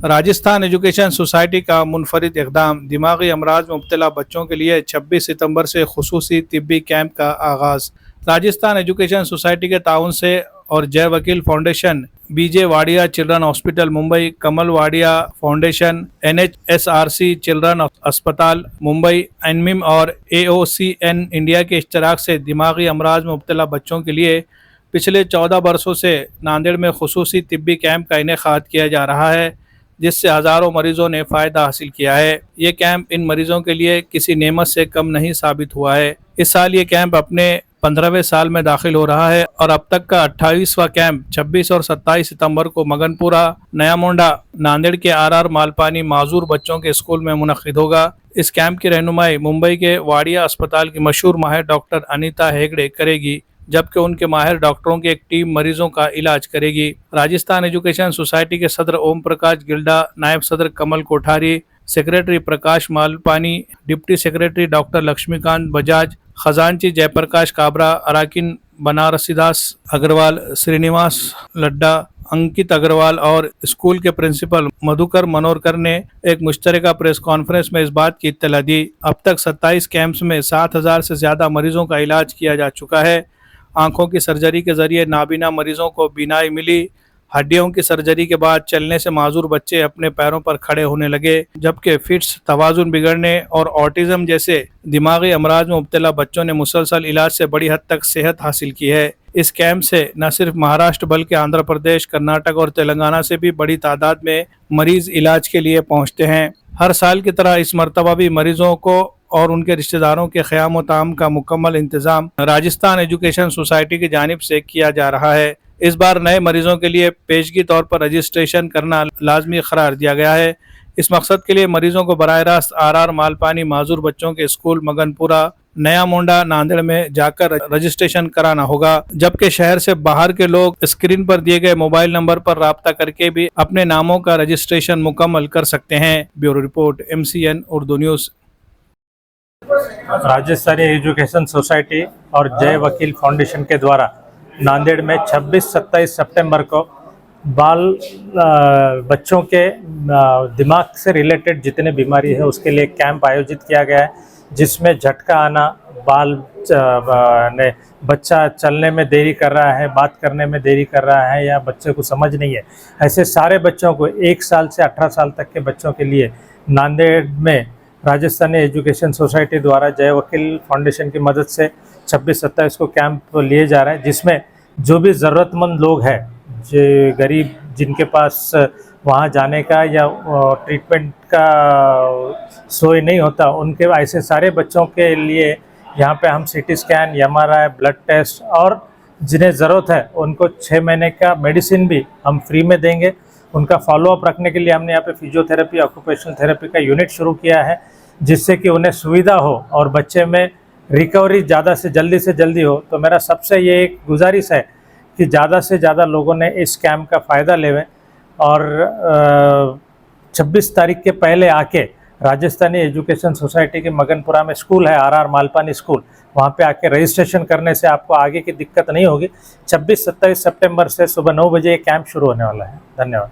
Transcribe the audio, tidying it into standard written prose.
Rajasthan education society का मुनफरिद इक़दाम, दिमागी अमराज में मुब्तला बच्चों के लिए 26 सितंबर से खुसूसी तिब्बी कैंप का आगाज़। राजस्थान एजुकेशन सोसाइटी के ताउन से और जय वकील फाउंडेशन, बीजे वाडिया चिल्ड्रन हॉस्पिटल मुंबई, कमल वाडिया फाउंडेशन, NHSRC चिल्ड्रन अस्पताल मुंबई, एनमिम और AOCN इंडिया के इश्तराक से दिमागी अमराज में मुब्तला बच्चों के लिए पिछले 14 बरसों से नांदेड़ में खुसूसी तिब्बी कैंप का इनेकाद किया जा रहा है, जिससे हज़ारों मरीजों ने फ़ायदा हासिल किया है। ये कैंप इन मरीजों के लिए किसी नेमत से कम नहीं साबित हुआ है। इस साल ये कैंप अपने 15वें साल में दाखिल हो रहा है और अब तक का 28वां कैंप 26 और 27 सितंबर को मगनपुरा, नया मोंडा, नांदेड़ के RR मालपानी माजूर बच्चों के स्कूल में मुनक़िद होगा। इस कैंप की रहनुमाई मुंबई के वाडिया अस्पताल की मशहूर माहिर डॉक्टर अनीता हेगड़े करेगी, जबकि उनके माहिर डॉक्टरों की एक टीम मरीजों का इलाज करेगी। राजस्थान एजुकेशन सोसाइटी के सदर ओम प्रकाश गिल्डा, नायब सदर Kamal Kothari, secretary Prakash Malpani, deputy secretary doctor Laxmikant Bajaj, खजांची जयप्रकाश काबरा, अराकिन बनारसीदास अग्रवाल, श्रीनिवास लड्डा, अंकित अग्रवाल और स्कूल के प्रिंसिपल मधुकर मनोरकर ने एक मुश्तरका प्रेस कॉन्फ्रेंस में इस बात की इत्तला दी। अब तक 27 कैंप्स में 7,000 से ज़्यादा मरीजों का इलाज किया जा चुका है। आंखों की सर्जरी के जरिए नाबीना मरीजों को बीनाई मिली। हड्डियों की सर्जरी के बाद चलने से माजूर बच्चे अपने पैरों पर खड़े होने लगे, जबकि फिट्स, तवाज़ुन बिगड़ने और ऑटिज़म जैसे दिमागी अमराज में मुब्तला बच्चों ने मुसलसल इलाज से बड़ी हद तक सेहत हासिल की है। इस कैंप से न सिर्फ महाराष्ट्र बल्कि आंध्र प्रदेश, कर्नाटक और तेलंगाना से भी बड़ी तादाद में मरीज इलाज के लिए पहुँचते हैं। हर साल की तरह इस मरतबा भी मरीजों को और उनके रिश्तेदारों के ख़याम ताम का मुकम्मल इंतज़ाम राजस्थान एजुकेशन सोसाइटी की जानिब से किया जा रहा है। इस बार नए मरीजों के लिए पेशगी तौर पर रजिस्ट्रेशन करना लाजमी करार दिया गया है। इस मकसद के लिए मरीजों को बराह रास्त RR मालपानी माजूर बच्चों के स्कूल मगनपुरा, नया मोंडा, नांदेड़ में जाकर रजिस्ट्रेशन कराना होगा, जबकि शहर से बाहर के लोग स्क्रीन पर दिए गए मोबाइल नंबर पर राब्ता करके भी अपने नामों का रजिस्ट्रेशन मुकम्मल कर सकते हैं। Bureau report, MCN Urdu news. Rajasthani education society और जय वकील फाउंडेशन के द्वारा नांदेड़ में 26-27 सितंबर को बच्चों के दिमाग से रिलेटेड जितने बीमारी है उसके लिए कैंप आयोजित किया गया है, जिसमें झटका आना, बच्चा चलने में देरी कर रहा है, बात करने में देरी कर रहा है या बच्चे को समझ नहीं है, ऐसे सारे बच्चों को 1 साल से 18 साल तक के बच्चों के लिए नांदेड़ में राजस्थानी एजुकेशन सोसाइटी द्वारा जय वकील फाउंडेशन की मदद से 26-27 को कैंप लिए जा रहा है, जिसमें जो भी ज़रूरतमंद लोग हैं, जो गरीब, जिनके पास वहाँ जाने का या ट्रीटमेंट का सोई नहीं होता, उनके ऐसे सारे बच्चों के लिए यहाँ पे हम CT scan, MRI, blood test और जिन्हें ज़रूरत है उनको 6 महीने का मेडिसिन भी हम फ्री में देंगे। उनका फॉलोअप रखने के लिए हमने यहाँ पे फिजियोथेरेपी, ऑक्यूपेशनल थेरेपी का यूनिट शुरू किया है, जिससे कि उन्हें सुविधा हो और बच्चे में रिकवरी ज़्यादा से जल्दी हो। तो मेरा सबसे ये एक गुजारिश है कि ज़्यादा से ज़्यादा लोगों ने इस कैंप का फ़ायदा लेवें और 26 तारीख के पहले आके राजस्थानी एजुकेशन सोसाइटी के मगनपुरा में स्कूल है, RR मालपानी स्कूल, वहाँ पे आके रजिस्ट्रेशन करने से आपको आगे की दिक्कत नहीं होगी। 26-27 सितंबर से सुबह 9 बजे ये कैंप शुरू होने वाला है। धन्यवाद।